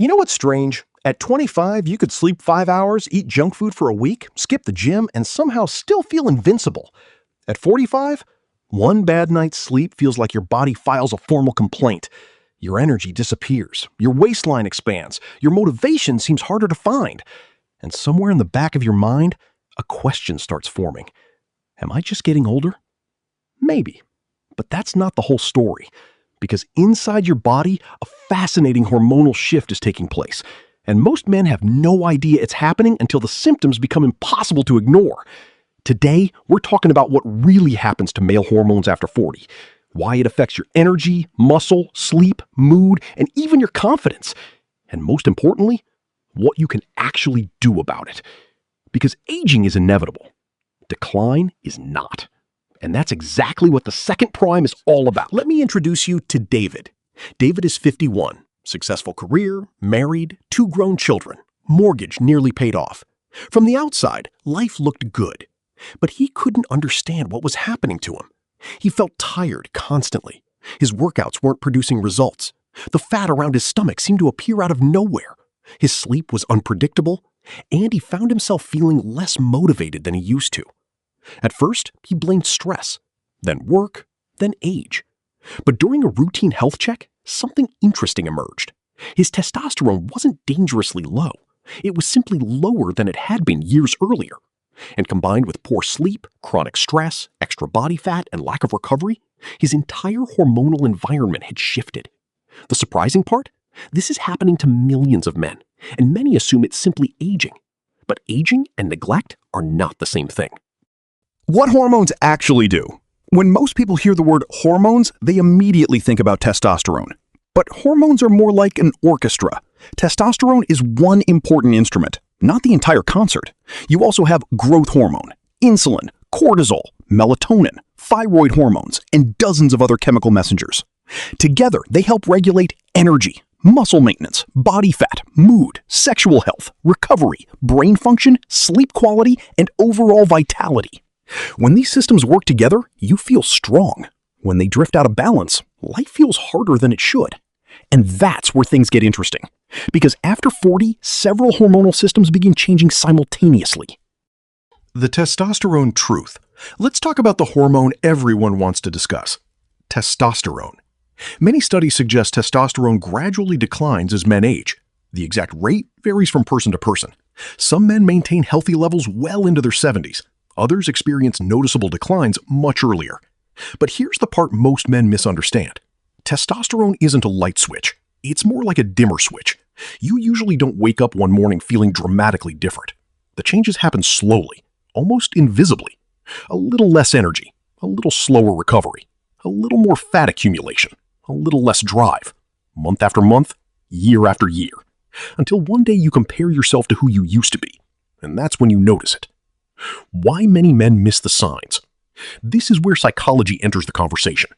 You know what's strange? At 25, you could sleep 5 hours, eat junk food for a week, skip the gym, and somehow still feel invincible. At 45, one bad night's sleep feels like your body files a formal complaint. Your energy disappears, your waistline expands, your motivation seems harder to find. And somewhere in the back of your mind, a question starts forming. Am I just getting older? Maybe. But that's not the whole story. Because inside your body, a fascinating hormonal shift is taking place. And most men have no idea it's happening until the symptoms become impossible to ignore. Today, we're talking about what really happens to male hormones after 40, why it affects your energy, muscle, sleep, mood, and even your confidence. And most importantly, what you can actually do about it. Because aging is inevitable. Decline is not. And that's exactly what the second prime is all about. Let me introduce you to David. David is 51, successful career, married, 2 grown children, mortgage nearly paid off. From the outside, life looked good. But he couldn't understand what was happening to him. He felt tired constantly. His workouts weren't producing results. The fat around his stomach seemed to appear out of nowhere. His sleep was unpredictable, and he found himself feeling less motivated than he used to. At first, he blamed stress, then work, then age. But during a routine health check, something interesting emerged. His testosterone wasn't dangerously low. It was simply lower than it had been years earlier. And combined with poor sleep, chronic stress, extra body fat, and lack of recovery, his entire hormonal environment had shifted. The surprising part? This is happening to millions of men, and many assume it's simply aging. But aging and neglect are not the same thing. What hormones actually do? When most people hear the word hormones, they immediately think about testosterone. But hormones are more like an orchestra. Testosterone is one important instrument, not the entire concert. You also have growth hormone, insulin, cortisol, melatonin, thyroid hormones, and dozens of other chemical messengers. Together, they help regulate energy, muscle maintenance, body fat, mood, sexual health, recovery, brain function, sleep quality, and overall vitality. When these systems work together, you feel strong. When they drift out of balance, life feels harder than it should. And that's where things get interesting. Because after 40, several hormonal systems begin changing simultaneously. The testosterone truth. Let's talk about the hormone everyone wants to discuss. Testosterone. Many studies suggest testosterone gradually declines as men age. The exact rate varies from person to person. Some men maintain healthy levels well into their 70s. Others experience noticeable declines much earlier. But here's the part most men misunderstand. Testosterone isn't a light switch. It's more like a dimmer switch. You usually don't wake up one morning feeling dramatically different. The changes happen slowly, almost invisibly. A little less energy, a little slower recovery, a little more fat accumulation, a little less drive, month after month, year after year, until one day you compare yourself to who you used to be, and that's when you notice it. Why many men miss the signs? This is where psychology enters the conversation.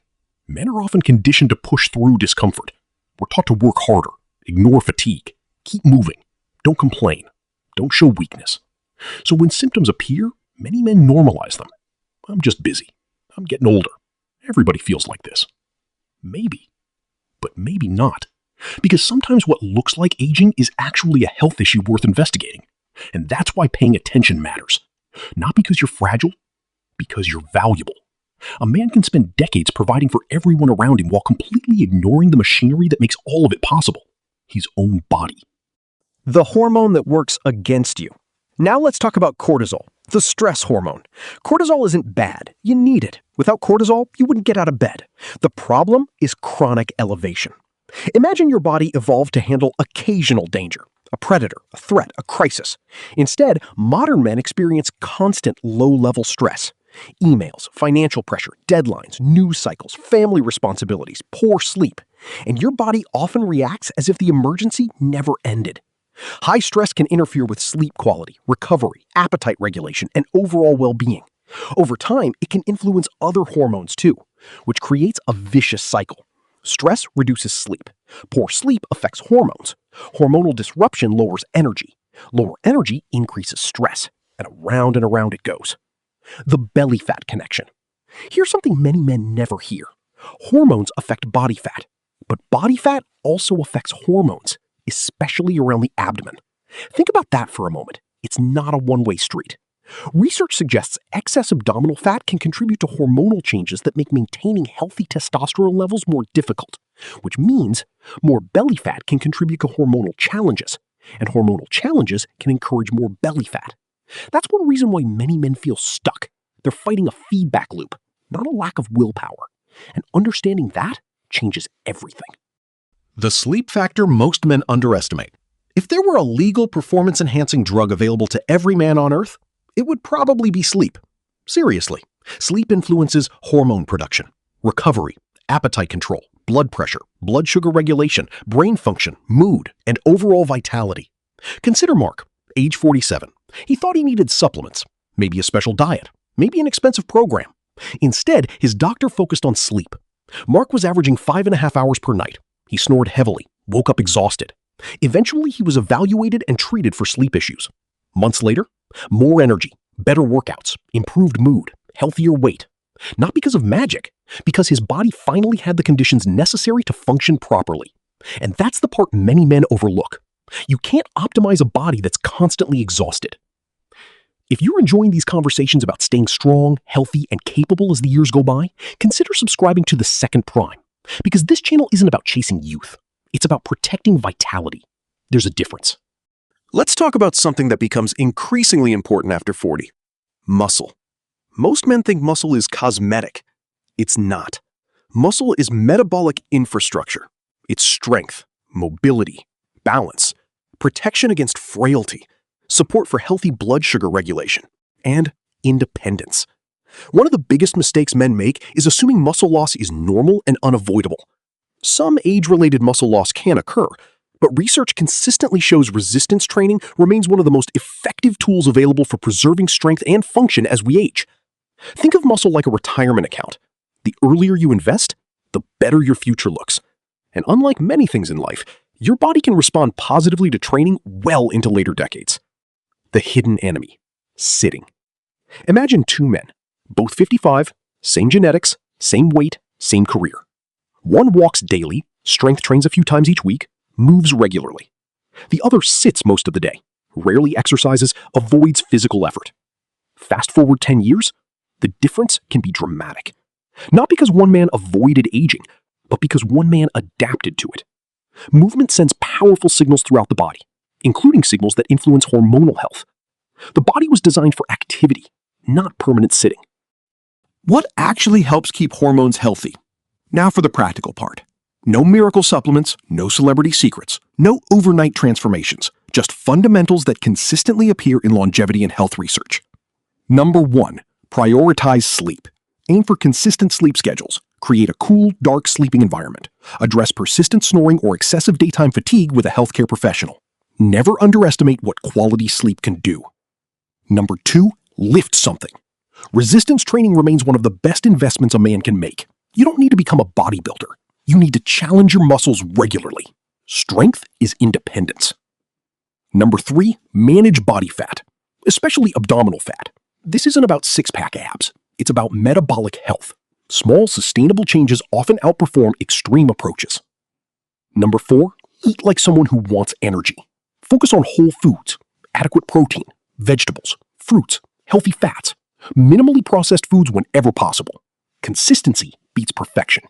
Men are often conditioned to push through discomfort. We're taught to work harder, ignore fatigue, keep moving, don't complain, don't show weakness. So when symptoms appear, many men normalize them. I'm just busy. I'm getting older. Everybody feels like this. Maybe, but maybe not. Because sometimes what looks like aging is actually a health issue worth investigating. And that's why paying attention matters. Not because you're fragile, because you're valuable. A man can spend decades providing for everyone around him while completely ignoring the machinery that makes all of it possible, his own body. The hormone that works against you. Now let's talk about cortisol, the stress hormone. Cortisol isn't bad. You need it. Without cortisol, you wouldn't get out of bed. The problem is chronic elevation. Imagine your body evolved to handle occasional danger. A predator, a threat, a crisis. Instead, modern men experience constant low-level stress. Emails, financial pressure, deadlines, news cycles, family responsibilities, poor sleep. And your body often reacts as if the emergency never ended. High stress can interfere with sleep quality, recovery, appetite regulation, and overall well-being. Over time, it can influence other hormones too, which creates a vicious cycle. Stress reduces sleep. Poor sleep affects hormones. Hormonal disruption lowers energy. Lower energy increases stress. And around it goes. The belly fat connection. Here's something many men never hear. Hormones affect body fat, but body fat also affects hormones. especially around the abdomen. Think about that for a moment. It's not a one-way street. Research suggests excess abdominal fat can contribute to hormonal changes that make maintaining healthy testosterone levels more difficult, which means more belly fat can contribute to hormonal challenges, and hormonal challenges can encourage more belly fat. That's one reason why many men feel stuck. They're fighting a feedback loop, not a lack of willpower. And understanding that changes everything. The sleep factor most men underestimate. If there were a legal performance-enhancing drug available to every man on Earth, it would probably be sleep. Seriously, sleep influences hormone production, recovery, appetite control, blood pressure, blood sugar regulation, brain function, mood, and overall vitality. Consider Mark, age 47. He thought he needed supplements, maybe a special diet, maybe an expensive program. Instead, his doctor focused on sleep. Mark was averaging 5.5 hours per night. He snored heavily, woke up exhausted. Eventually, he was evaluated and treated for sleep issues. Months later, more energy, better workouts, improved mood, healthier weight. Not because of magic, because his body finally had the conditions necessary to function properly. And that's the part many men overlook. You can't optimize a body that's constantly exhausted. If you're enjoying these conversations about staying strong, healthy, and capable as the years go by, consider subscribing to The Second Prime, because this channel isn't about chasing youth. It's about protecting vitality. There's a difference. Let's talk about something that becomes increasingly important after 40. Muscle. Most men think muscle is cosmetic. It's not. Muscle is metabolic infrastructure. It's strength, mobility, balance, protection against frailty, support for healthy blood sugar regulation, and independence. One of the biggest mistakes men make is assuming muscle loss is normal and unavoidable. Some age-related muscle loss can occur, but research consistently shows resistance training remains one of the most effective tools available for preserving strength and function as we age. Think of muscle like a retirement account. The earlier you invest, the better your future looks. And unlike many things in life, your body can respond positively to training well into later decades. The hidden enemy, sitting. Imagine two men, both 55, same genetics, same weight, same career. One walks daily, strength trains a few times each week, moves regularly. The other sits most of the day, rarely exercises, avoids physical effort. Fast forward 10 years, the difference can be dramatic. Not because one man avoided aging, but because one man adapted to it. Movement sends powerful signals throughout the body, including signals that influence hormonal health. The body was designed for activity, not permanent sitting. What actually helps keep hormones healthy? Now for the practical part. No miracle supplements, no celebrity secrets, no overnight transformations, just fundamentals that consistently appear in longevity and health research. Number 1, prioritize sleep. Aim for consistent sleep schedules. Create a cool, dark sleeping environment. Address persistent snoring or excessive daytime fatigue with a healthcare professional. Never underestimate what quality sleep can do. Number 2, lift something. Resistance training remains one of the best investments a man can make. You don't need to become a bodybuilder. You need to challenge your muscles regularly. Strength is independence. Number 3, manage body fat, especially abdominal fat. This isn't about six-pack abs. It's about metabolic health. Small, sustainable changes often outperform extreme approaches. Number 4, eat like someone who wants energy. Focus on whole foods, adequate protein, vegetables, fruits, healthy fats, minimally processed foods whenever possible. Consistency beats perfection.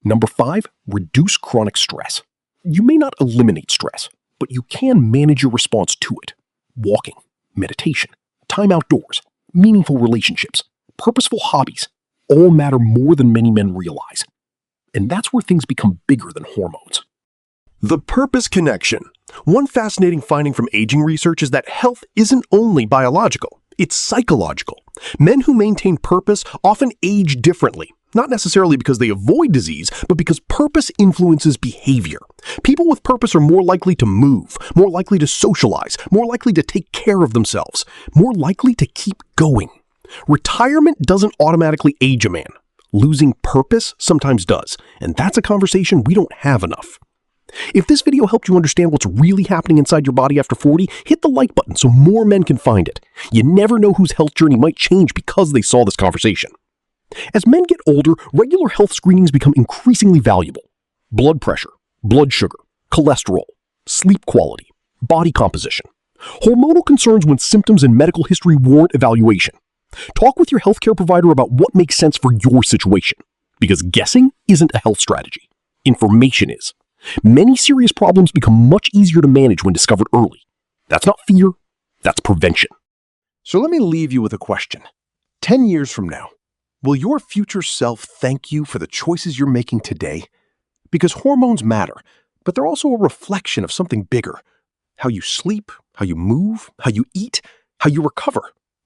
Number 5, reduce chronic stress. You may not eliminate stress, but you can manage your response to it. Walking, meditation, time outdoors, meaningful relationships, purposeful hobbies all matter more than many men realize. And that's where things become bigger than hormones. The purpose connection. One fascinating finding from aging research is that health isn't only biological, it's psychological. Men who maintain purpose often age differently, not necessarily because they avoid disease, but because purpose influences behavior. People with purpose are more likely to move, more likely to socialize, more likely to take care of themselves, more likely to keep going. Retirement doesn't automatically age a man. Losing purpose sometimes does, and that's a conversation we don't have enough. If this video helped you understand what's really happening inside your body after 40, hit the like button so more men can find it. You never know whose health journey might change because they saw this conversation. As men get older, regular health screenings become increasingly valuable. Blood pressure, blood sugar, cholesterol, sleep quality, body composition, hormonal concerns when symptoms and medical history warrant evaluation. Talk with your healthcare provider about what makes sense for your situation, because guessing isn't a health strategy. Information is. Many serious problems become much easier to manage when discovered early. That's not fear, that's prevention. So let me leave you with a question. 10 years from now, will your future self thank you for the choices you're making today? Because hormones matter, but they're also a reflection of something bigger. How you sleep, how you move, how you eat, how you recover,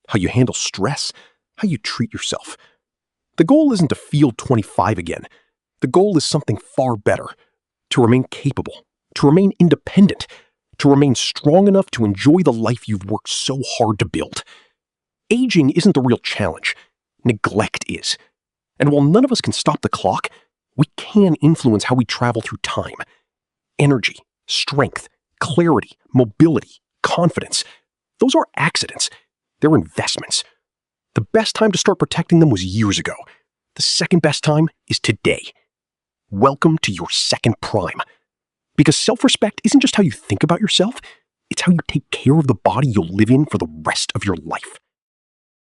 how you handle stress, how you treat yourself. The goal isn't to feel 25 again. The goal is something far better. To remain capable, to remain independent, to remain strong enough to enjoy the life you've worked so hard to build. Aging isn't the real challenge. Neglect is. And while none of us can stop the clock, we can influence how we travel through time. Energy, strength, clarity, mobility, confidence. Those are accidents. They're investments. The best time to start protecting them was years ago. The second best time is today. Welcome to your second prime. Because self-respect isn't just how you think about yourself, it's how you take care of the body you'll live in for the rest of your life.